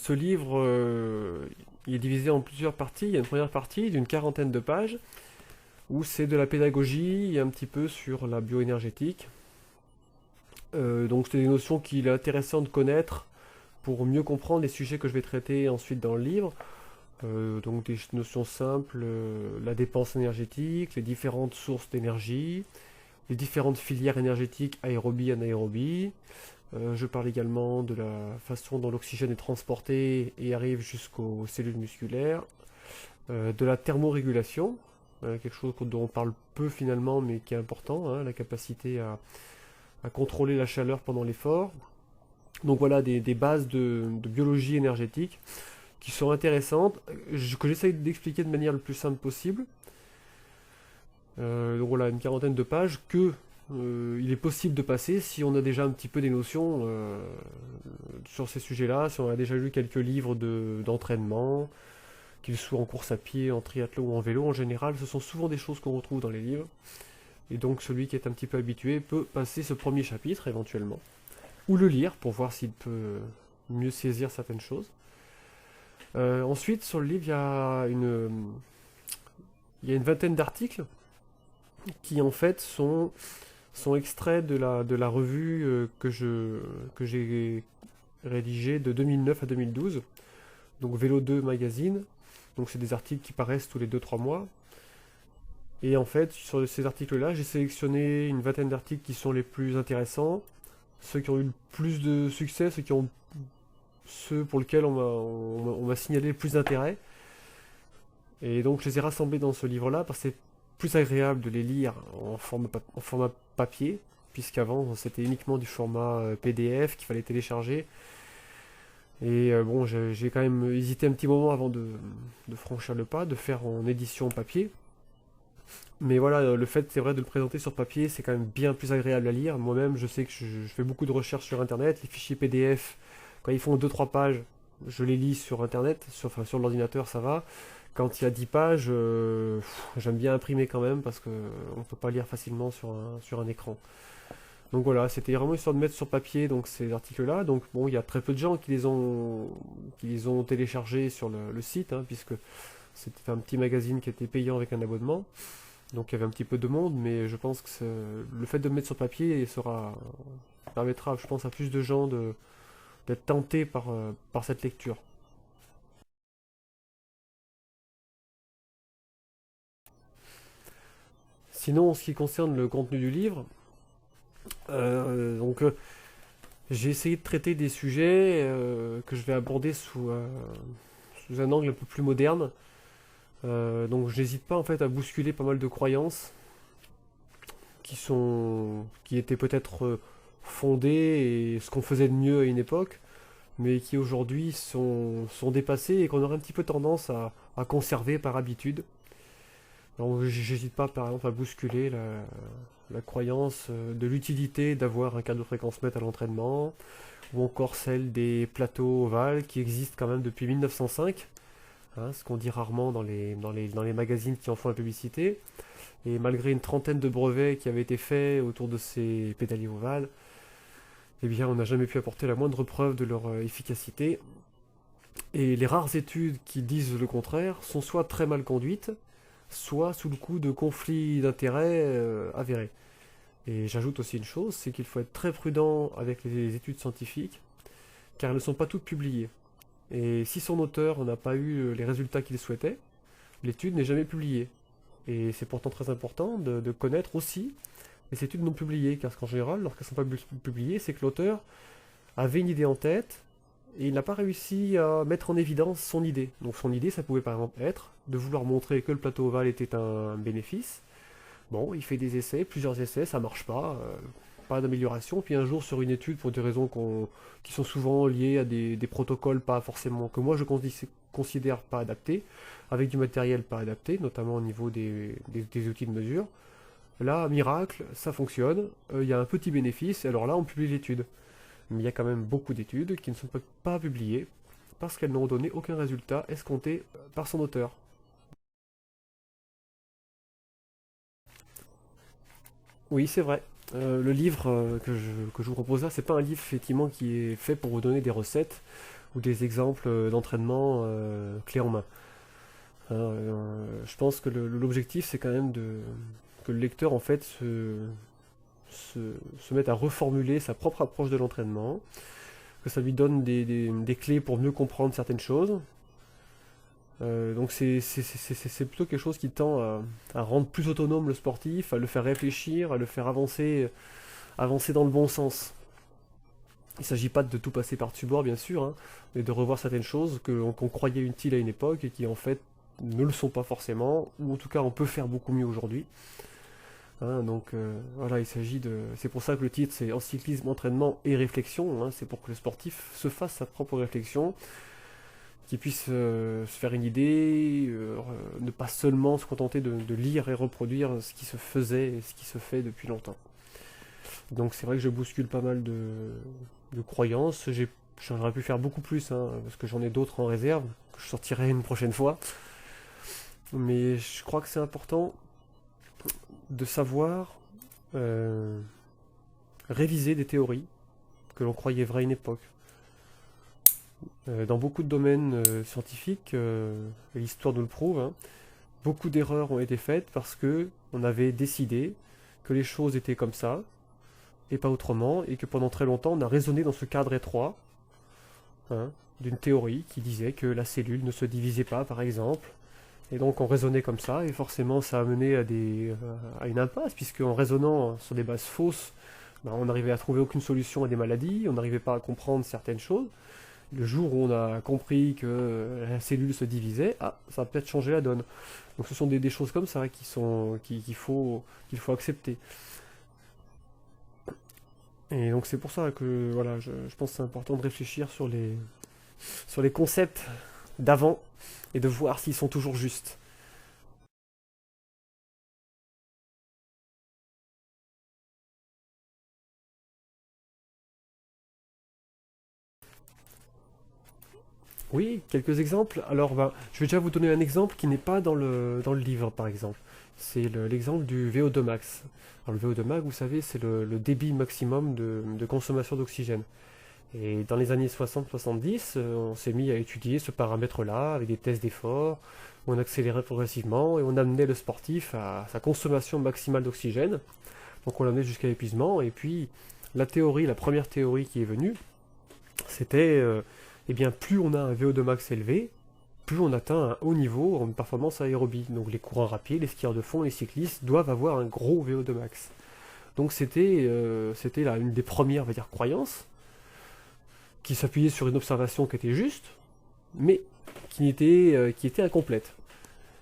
ce livre, il est divisé en plusieurs parties. Il y a une première partie d'une 40aine de pages, où c'est de la pédagogie et un petit peu sur la bioénergétique. Donc c'est des notions qu'il est intéressant de connaître pour mieux comprendre les sujets que je vais traiter ensuite dans le livre. Donc des notions simples, la dépense énergétique, les différentes sources d'énergie, les différentes filières énergétiques aérobie, anaérobie. Je parle également de la façon dont l'oxygène est transporté et arrive jusqu'aux cellules musculaires, de la thermorégulation, quelque chose dont on parle peu finalement mais qui est important, hein, la capacité à contrôler la chaleur pendant l'effort. Donc voilà des bases de biologie énergétique qui sont intéressantes, que j'essaye d'expliquer de manière le plus simple possible. Donc voilà, une 40aine de pages que il est possible de passer si on a déjà un petit peu des notions sur ces sujets-là, si on a déjà lu quelques livres d'entraînement, qu'ils soient en course à pied, en triathlon ou en vélo. En général, ce sont souvent des choses qu'on retrouve dans les livres. Et donc celui qui est un petit peu habitué peut passer ce premier chapitre éventuellement, ou le lire pour voir s'il peut mieux saisir certaines choses. Ensuite, sur le livre, il y a une vingtaine d'articles qui en fait sont extraits de la revue que j'ai rédigée de 2009 à 2012, donc Vélo 2 Magazine. Donc c'est des articles qui paraissent tous les 2-3 mois. Et en fait, sur ces articles-là, j'ai sélectionné une vingtaine d'articles qui sont les plus intéressants, ceux qui ont eu le plus de succès, ceux pour lesquels on m'a signalé le plus d'intérêt. Et donc je les ai rassemblés dans ce livre-là parce que c'est plus agréable de les lire en format papier, puisqu'avant c'était uniquement du format PDF qu'il fallait télécharger. Et bon, j'ai quand même hésité un petit moment avant de franchir le pas, de faire en édition papier. Mais voilà, le fait, c'est vrai, de le présenter sur papier, c'est quand même bien plus agréable à lire. Moi-même, je sais que je fais beaucoup de recherches sur Internet. Les fichiers PDF, quand ils font 2-3 pages, je les lis sur Internet. Enfin, sur l'ordinateur, ça va. Quand il y a 10 pages, j'aime bien imprimer quand même parce que on peut pas lire facilement sur un écran. Donc voilà, c'était vraiment histoire de mettre sur papier donc ces articles-là. Donc bon, il y a très peu de gens qui les ont téléchargés sur le site, hein, puisque c'était un petit magazine qui était payant avec un abonnement. Donc il y avait un petit peu de monde, mais je pense que le fait de le mettre sur papier permettra, je pense, à plus de gens d'être tentés par cette lecture. Sinon, en ce qui concerne le contenu du livre, j'ai essayé de traiter des sujets que je vais aborder sous un angle un peu plus moderne. Donc je n'hésite pas en fait à bousculer pas mal de croyances qui étaient peut-être fondées et ce qu'on faisait de mieux à une époque, mais qui aujourd'hui sont dépassées et qu'on aurait un petit peu tendance à conserver par habitude. Donc j'hésite pas par exemple à bousculer la croyance de l'utilité d'avoir un cardio-fréquence-mètre à l'entraînement, ou encore celle des plateaux ovales qui existent quand même depuis 1905, hein, ce qu'on dit rarement dans les magazines qui en font la publicité. Et malgré une trentaine de brevets qui avaient été faits autour de ces pédaliers ovales, eh bien on n'a jamais pu apporter la moindre preuve de leur efficacité. Et les rares études qui disent le contraire sont soit très mal conduites, soit sous le coup de conflits d'intérêts avérés. Et j'ajoute aussi une chose, c'est qu'il faut être très prudent avec les études scientifiques, car elles ne sont pas toutes publiées. Et si son auteur n'a pas eu les résultats qu'il souhaitait, l'étude n'est jamais publiée. Et c'est pourtant très important de connaître aussi les études non publiées, car qu'en général, lorsqu'elles ne sont pas publiées, c'est que l'auteur avait une idée en tête, et il n'a pas réussi à mettre en évidence son idée. Donc son idée, ça pouvait par exemple être de vouloir montrer que le plateau ovale était un bénéfice. Bon, il fait des essais, plusieurs essais, ça marche pas d'amélioration. Puis un jour, sur une étude, pour des raisons qui sont souvent liées à des protocoles pas forcément, que moi je considère pas adaptés, avec du matériel pas adapté, notamment au niveau des outils de mesure. Là, miracle, ça fonctionne, il y a un petit bénéfice, et alors là, on publie l'étude. Mais il y a quand même beaucoup d'études qui ne sont pas publiées, parce qu'elles n'ont donné aucun résultat escompté par son auteur. Oui, c'est vrai. Le livre que je vous propose là, c'est pas un livre effectivement qui est fait pour vous donner des recettes. ou des exemples d'entraînement clés en main. Hein, je pense que l'objectif c'est quand même que le lecteur en fait se, se mette à reformuler sa propre approche de l'entraînement, que ça lui donne des clés pour mieux comprendre certaines choses. Donc c'est plutôt quelque chose qui tend à rendre plus autonome le sportif, à le faire réfléchir, à le faire avancer dans le bon sens. Il ne s'agit pas de tout passer par-dessus bord, bien sûr, hein, mais de revoir certaines choses qu'on croyait utiles à une époque et qui en fait ne le sont pas forcément, ou en tout cas on peut faire beaucoup mieux aujourd'hui. Hein, donc voilà, il s'agit de. C'est pour ça que le titre c'est En cyclisme, entraînement et réflexion. Hein, c'est pour que le sportif se fasse sa propre réflexion, qu'il puisse se faire une idée, ne pas seulement se contenter de lire et reproduire ce qui se faisait et ce qui se fait depuis longtemps. Donc c'est vrai que je bouscule pas mal de croyances. J'aurais pu faire beaucoup plus, hein, parce que j'en ai d'autres en réserve, que je sortirai une prochaine fois. Mais je crois que c'est important de savoir réviser des théories que l'on croyait vraies à une époque. Dans beaucoup de domaines scientifiques, l'histoire nous le prouve, hein, beaucoup d'erreurs ont été faites parce que on avait décidé que les choses étaient comme ça et pas autrement, et que pendant très longtemps on a raisonné dans ce cadre étroit, hein, d'une théorie qui disait que la cellule ne se divisait pas, par exemple. Et donc on raisonnait comme ça, et forcément ça a mené à une impasse, puisque en raisonnant sur des bases fausses, ben, on n'arrivait à trouver aucune solution à des maladies, on n'arrivait pas à comprendre certaines choses. Le jour où on a compris que la cellule se divisait, ah, ça a peut-être changé la donne. Donc ce sont des choses comme ça qu'il faut accepter. Et donc c'est pour ça que voilà, je pense que c'est important de réfléchir sur les concepts d'avant et de voir s'ils sont toujours justes. Oui, quelques exemples. Alors, ben, je vais déjà vous donner un exemple qui n'est pas dans le livre, par exemple. C'est l'exemple du VO2 max. Alors, le VO2 max, vous savez, c'est le débit maximum de consommation d'oxygène. Et dans les années 60-70, on s'est mis à étudier ce paramètre-là avec des tests d'effort. On accélérait progressivement et on amenait le sportif à sa consommation maximale d'oxygène. Donc on l'amenait jusqu'à l'épuisement. Et puis la première théorie qui est venue, c'était eh bien plus on a un VO2 max élevé, plus on atteint un haut niveau en performance aérobie. Donc les coureurs rapides, les skieurs de fond, les cyclistes doivent avoir un gros VO2 max. Donc c'était là une des premières, on va dire, croyances qui s'appuyait sur une observation qui était juste, mais qui était incomplète.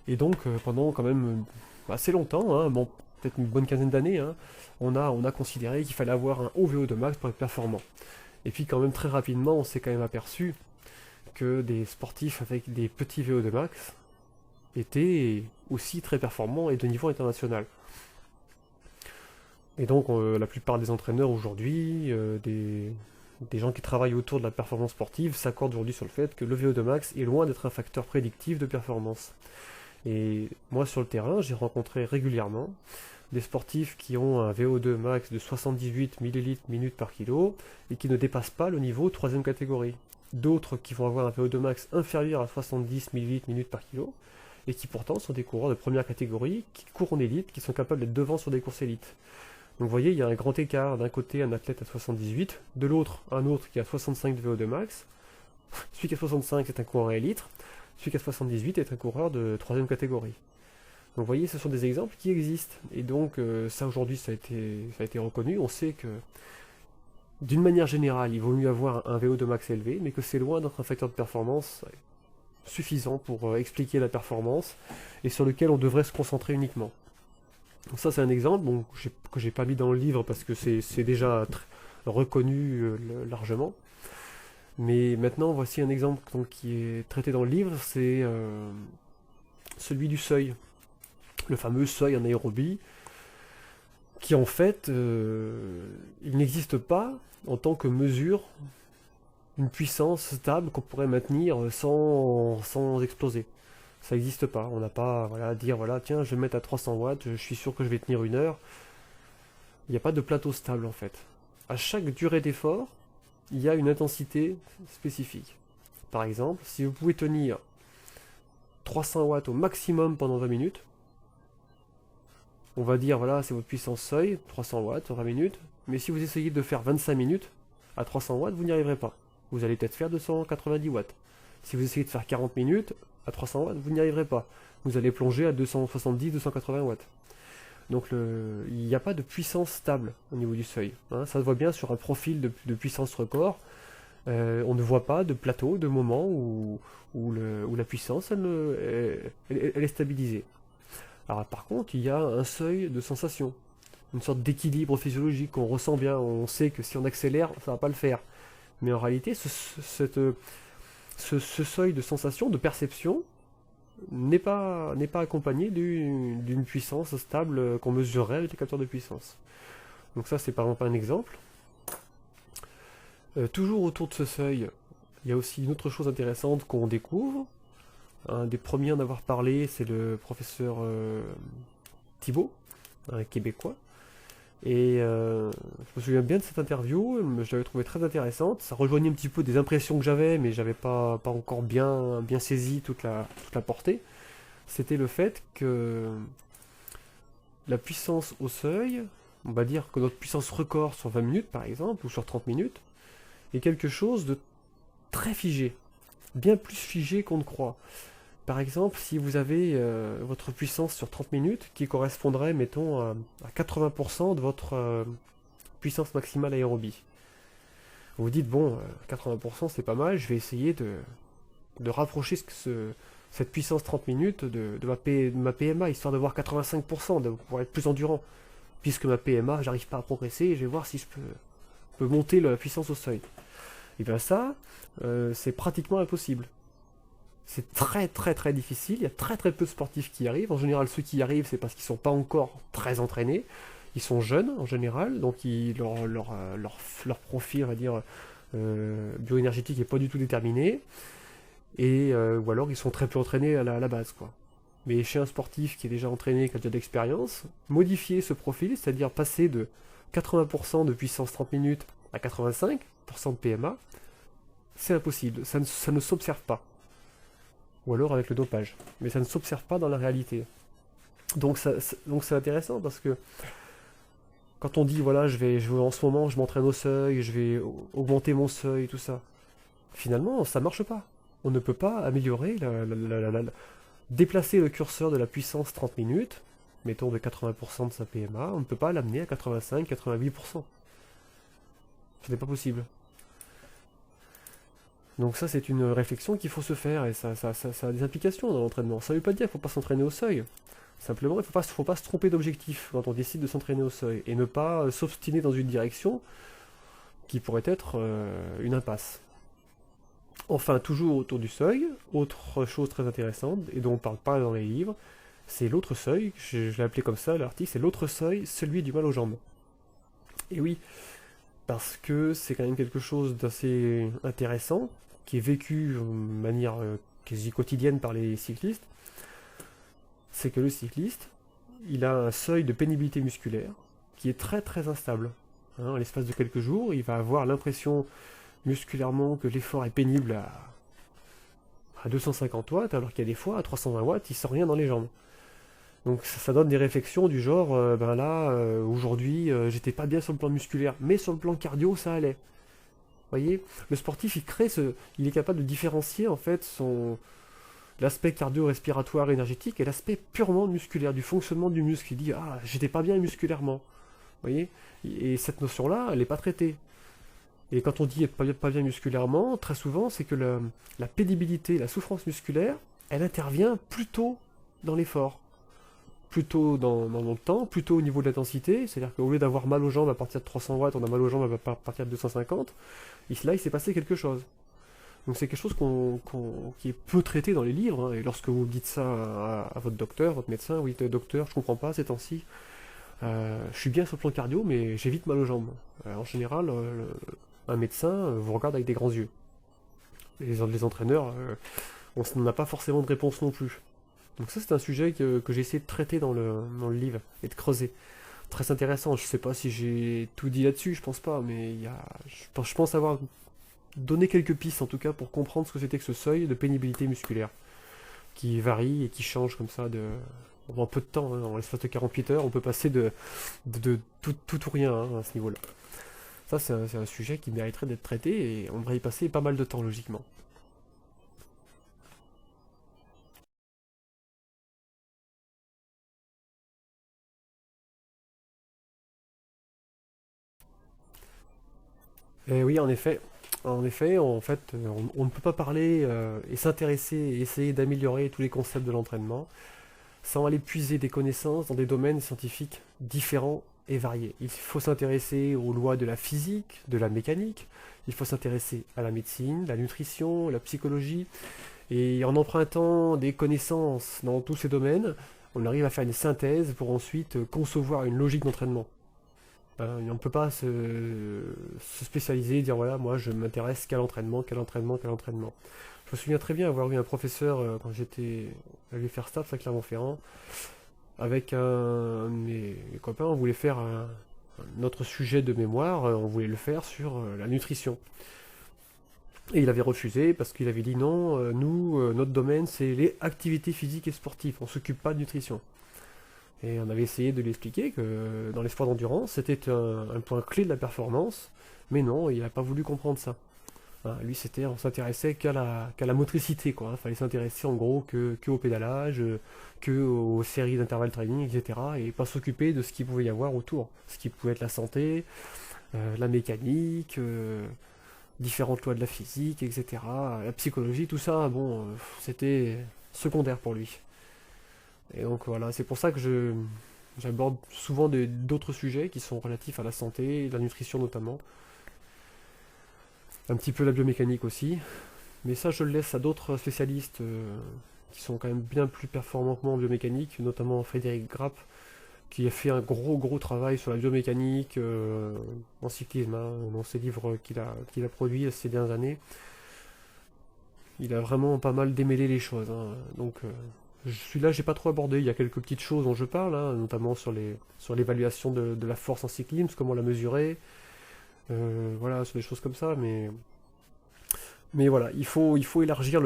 Et donc, pendant quand même assez longtemps, hein, bon, peut-être une bonne quinzaine d'années, hein, on a considéré qu'il fallait avoir un haut VO2 max pour être performant. Et puis, quand même, très rapidement, on s'est quand même aperçu que des sportifs avec des petits VO2 max étaient aussi très performants et de niveau international. Et donc, la plupart des entraîneurs aujourd'hui, des gens qui travaillent autour de la performance sportive s'accordent aujourd'hui sur le fait que le VO2 max est loin d'être un facteur prédictif de performance. Et moi sur le terrain, j'ai rencontré régulièrement des sportifs qui ont un VO2 max de 78 millilitres minutes par kilo et qui ne dépassent pas le niveau 3ème catégorie. D'autres qui vont avoir un VO2 max inférieur à 70 millilitres minutes par kilo et qui pourtant sont des coureurs de première catégorie, qui courent en élite, qui sont capables d'être devant sur des courses élites. Donc vous voyez, il y a un grand écart. D'un côté, un athlète à 78, de l'autre, un autre qui a 65 de VO2 max. Celui qui a 65 est un coureur élite, celui qui a 78 est un coureur de 3ème catégorie. Donc vous voyez, ce sont des exemples qui existent. Et donc ça aujourd'hui, ça a été reconnu. On sait que d'une manière générale, il vaut mieux avoir un VO2 max élevé, mais que c'est loin d'être un facteur de performance suffisant pour expliquer la performance et sur lequel on devrait se concentrer uniquement. Donc ça c'est un exemple bon, que j'ai pas mis dans le livre parce que c'est déjà reconnu largement. Mais maintenant voici un exemple donc, qui est traité dans le livre, c'est celui du seuil. Le fameux seuil en aérobie, qui en fait, il n'existe pas en tant que mesure une puissance stable qu'on pourrait maintenir sans exploser. Ça n'existe pas. On n'a pas voilà, à dire, voilà, tiens, je vais me mettre à 300 watts, je suis sûr que je vais tenir une heure. Il n'y a pas de plateau stable en fait. À chaque durée d'effort, il y a une intensité spécifique. par exemple, si vous pouvez tenir 300 watts au maximum pendant 20 minutes, on va dire, voilà, c'est votre puissance seuil, 300 watts en 20 minutes, mais si vous essayez de faire 25 minutes à 300 watts, vous n'y arriverez pas. Vous allez peut-être faire 290 watts. Si vous essayez de faire 40 minutes à 300 watts, vous n'y arriverez pas. Vous allez plonger à 270-280 watts. Donc il n'y a pas de puissance stable au niveau du seuil. Hein. Ça se voit bien sur un profil de puissance record. On ne voit pas de plateau, de moment où la puissance elle est stabilisée. Alors par contre, il y a un seuil de sensation, une sorte d'équilibre physiologique qu'on ressent bien. On sait que si on accélère, ça ne va pas le faire. Mais en réalité, ce seuil de sensation, de perception, n'est pas accompagné d'une puissance stable qu'on mesurerait avec les capteurs de puissance. Donc ça, c'est par exemple un exemple. Toujours autour de ce seuil, il y a aussi une autre chose intéressante qu'on découvre. Un des premiers à en avoir parlé, c'est le professeur Thibault, un Québécois. Et je me souviens bien de cette interview, je l'avais trouvée très intéressante. Ça rejoignait un petit peu des impressions que j'avais, mais j'avais pas encore bien saisi toute la portée. C'était le fait que la puissance au seuil, on va dire que notre puissance record sur 20 minutes par exemple, ou sur 30 minutes, est quelque chose de très figé, bien plus figé qu'on ne croit. Par exemple, si vous avez votre puissance sur 30 minutes, qui correspondrait, mettons, à 80% de votre puissance maximale aérobie. Vous vous dites, bon, 80% c'est pas mal, je vais essayer de rapprocher cette puissance 30 minutes de ma PMA, histoire de voir 85%, pour être plus endurant. Puisque ma PMA, j'arrive pas à progresser, je vais voir si je peux monter la puissance au seuil. Et bien ça, c'est pratiquement impossible. C'est très très très difficile, il y a très très peu de sportifs qui y arrivent. En général, ceux qui y arrivent, c'est parce qu'ils sont pas encore très entraînés. Ils sont jeunes en général, donc leur profil, on va dire, bioénergétique n'est pas du tout déterminé. Ou alors ils sont très peu entraînés à la base, quoi. Mais chez un sportif qui est déjà entraîné, qui a déjà d'expérience, modifier ce profil, c'est-à-dire passer de 80% de puissance 30 minutes à 85% de PMA, c'est impossible, ça ne s'observe pas. Ou alors avec le dopage. Mais ça ne s'observe pas dans la réalité. Donc c'est intéressant parce que quand on dit voilà, en ce moment je m'entraîne au seuil, je vais augmenter mon seuil, tout ça, finalement ça marche pas. On ne peut pas améliorer, déplacer le curseur de la puissance 30 minutes, mettons de 80% de sa PMA, on ne peut pas l'amener à 85-88%. Ce n'est pas possible. Donc ça, c'est une réflexion qu'il faut se faire, et ça a des implications dans l'entraînement. Ça ne veut pas dire qu'il ne faut pas s'entraîner au seuil. Simplement, il ne faut pas se tromper d'objectif quand on décide de s'entraîner au seuil, et ne pas s'obstiner dans une direction qui pourrait être une impasse. Enfin, toujours autour du seuil, autre chose très intéressante, et dont on ne parle pas dans les livres, c'est l'autre seuil, je l'ai appelé comme ça, l'article, c'est l'autre seuil, celui du mal aux jambes. Et oui, parce que c'est quand même quelque chose d'assez intéressant, qui est vécu de manière quasi quotidienne par les cyclistes, c'est que le cycliste, il a un seuil de pénibilité musculaire qui est très très instable. Hein, en l'espace de quelques jours, il va avoir l'impression musculairement que l'effort est pénible à 250 watts, alors qu'il y a des fois, à 320 watts, il ne sent rien dans les jambes. Donc ça donne des réflexions du genre, aujourd'hui, j'étais pas bien sur le plan musculaire, mais sur le plan cardio, ça allait. Vous voyez, le sportif, il est capable de différencier en fait l'aspect cardio-respiratoire énergétique et l'aspect purement musculaire, du fonctionnement du muscle. Il dit, ah, j'étais pas bien musculairement. Vous voyez, et cette notion-là, elle n'est pas traitée. Et quand on dit être pas bien musculairement, très souvent, c'est que la pénibilité, la souffrance musculaire, elle intervient plutôt dans l'effort. Plutôt dans le temps, plutôt au niveau de l'intensité, c'est-à-dire qu'au lieu d'avoir mal aux jambes à partir de 300 watts, on a mal aux jambes à partir de 250, et là il s'est passé quelque chose. Donc c'est quelque chose qui est peu traité dans les livres, hein, et lorsque vous dites ça à votre docteur, votre médecin, oui docteur, je comprends pas ces temps-ci, je suis bien sur le plan cardio, mais j'ai vite mal aux jambes. En général, un médecin vous regarde avec des grands yeux. Les entraîneurs, on n'a pas forcément de réponse non plus. Donc ça c'est un sujet que j'ai essayé de traiter dans le livre et de creuser. Très intéressant, je sais pas si j'ai tout dit là-dessus, je pense pas, mais je pense avoir donner quelques pistes en tout cas pour comprendre ce que c'était que ce seuil de pénibilité musculaire qui varie et qui change comme ça en peu de temps, hein. En l'espace de 48 heures, on peut passer de tout ou rien, hein, à ce niveau-là. Ça, c'est un sujet qui mériterait d'être traité et on devrait y passer pas mal de temps, logiquement. Et oui, en effet. En effet, en fait, on ne peut pas parler et s'intéresser et essayer d'améliorer tous les concepts de l'entraînement sans aller puiser des connaissances dans des domaines scientifiques différents et variés. Il faut s'intéresser aux lois de la physique, de la mécanique, il faut s'intéresser à la médecine, la nutrition, la psychologie, et en empruntant des connaissances dans tous ces domaines, on arrive à faire une synthèse pour ensuite concevoir une logique d'entraînement. On ne peut pas se spécialiser et dire voilà, moi je m'intéresse qu'à l'entraînement, qu'à l'entraînement, qu'à l'entraînement. Je me souviens très bien avoir eu un professeur quand j'étais allé faire STAPS à Clermont-Ferrand, avec un de mes copains, on voulait faire un autre sujet de mémoire, on voulait le faire sur la nutrition. Et il avait refusé parce qu'il avait dit non, nous, notre domaine c'est les activités physiques et sportives, on s'occupe pas de nutrition. Et on avait essayé de lui expliquer que dans les sports d'endurance, c'était un point clé de la performance, mais non, il n'a pas voulu comprendre ça. Hein, lui, on s'intéressait qu'à la motricité, quoi. Il fallait s'intéresser en gros que au pédalage, que aux séries d'intervalle training, etc. Et pas s'occuper de ce qu'il pouvait y avoir autour. Ce qui pouvait être la santé, la mécanique, différentes lois de la physique, etc. La psychologie, tout ça, bon, c'était secondaire pour lui. Et donc voilà, c'est pour ça que j'aborde souvent d'autres sujets qui sont relatifs à la santé, la nutrition notamment, un petit peu la biomécanique aussi, mais ça je le laisse à d'autres spécialistes qui sont quand même bien plus performants que moi en biomécanique, notamment Frédéric Grapp, qui a fait un gros travail sur la biomécanique en cyclisme, hein, dans ses livres qu'il a produits ces dernières années. Il a vraiment pas mal démêlé les choses, hein. Donc celui-là, j'ai pas trop abordé. Il y a quelques petites choses dont je parle, hein, notamment sur l'évaluation de la force en cyclisme, comment la mesurer, voilà, sur des choses comme ça. Mais voilà, faut élargir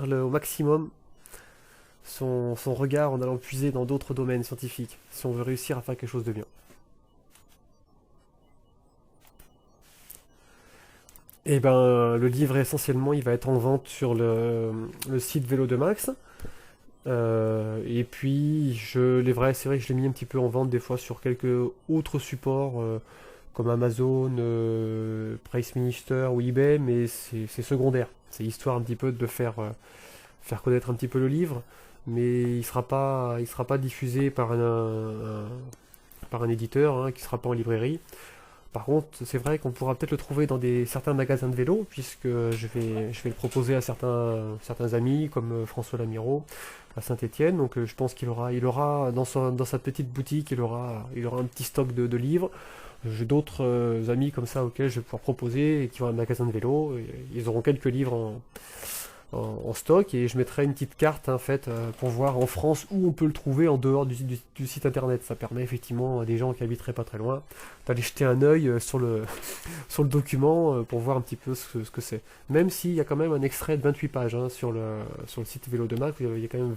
au maximum son regard en allant puiser dans d'autres domaines scientifiques, si on veut réussir à faire quelque chose de bien. Et ben, le livre essentiellement, il va être en vente sur le site Vélo de Max. Et puis, c'est vrai que je l'ai mis un petit peu en vente des fois sur quelques autres supports comme Amazon, Price Minister ou eBay, mais c'est secondaire. C'est histoire un petit peu de faire connaître un petit peu le livre, mais il sera pas diffusé par un éditeur, hein, qui sera pas en librairie. Par contre, c'est vrai qu'on pourra peut-être le trouver dans certains magasins de vélo, puisque je vais le proposer à certains amis, comme François Lamiraud, à Saint-Étienne. Donc je pense il aura dans sa petite boutique, il aura un petit stock de livres. J'ai d'autres amis comme ça auxquels je vais pouvoir proposer et qui vont à un magasin de vélo. Et ils auront quelques livres en stock et je mettrai une petite carte en fait pour voir en France où on peut le trouver en dehors du site internet. Ça permet effectivement à des gens qui habiteraient pas très loin d'aller jeter un œil sur le document pour voir un petit peu ce que c'est. Même s'il y a quand même un extrait de 28 pages, hein, sur le site Vélo de Mac, il y a quand même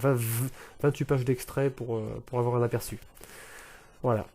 28 pages d'extrait pour avoir un aperçu. Voilà.